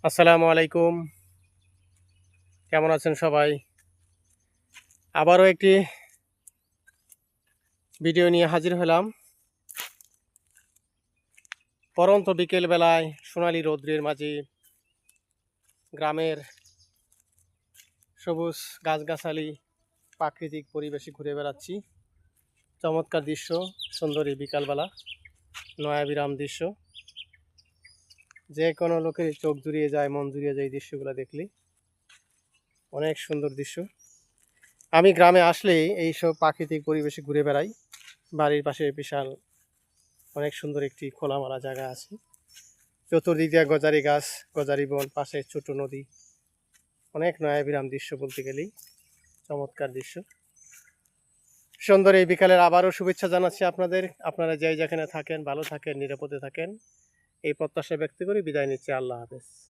আসসালামু আলাইকুম। কেমন আছেন সবাই? আবারও একটি ভিডিও নিয়ে হাজির হলাম। পরন্ত বিকেল বেলায় সোনালী রৌদ্রের মাঝে গ্রামের সবুজ গাছগাছালি প্রাকৃতিক পরিবেশে ঘুরে বেড়াচ্ছি। চমৎকার দৃশ্য, সুন্দর এই বিকালবেলা, নয়াবিরাম দৃশ্য। যে কোনো লোকের চোখ জুড়িয়ে যায়, মন জুড়িয়ে যায় এই দৃশ্যগুলো দেখলে। অনেক সুন্দর দৃশ্য। আমি গ্রামে আসলেই এইসব প্রাকৃতিক পরিবেশে ঘুরে বেড়াই। বাড়ির পাশে বিশাল অনেক সুন্দর একটি খোলামেলা জায়গা আছে। চতুর্দিক দিয়ে গজারি গাছ, গজারি বন, পাশে ছোট নদী। অনেক নয়াবিরাম দৃশ্য বলতে গেলেই, চমৎকার দৃশ্য। সুন্দর এই বিকালের আবারও শুভেচ্ছা জানাচ্ছি আপনাদের। আপনারা যেখানে থাকেন ভালো থাকেন, নিরাপদে থাকেন, এই প্রত্যাশা ব্যক্ত করে বিদায় নিচ্ছি। আল্লাহ হাফেজ।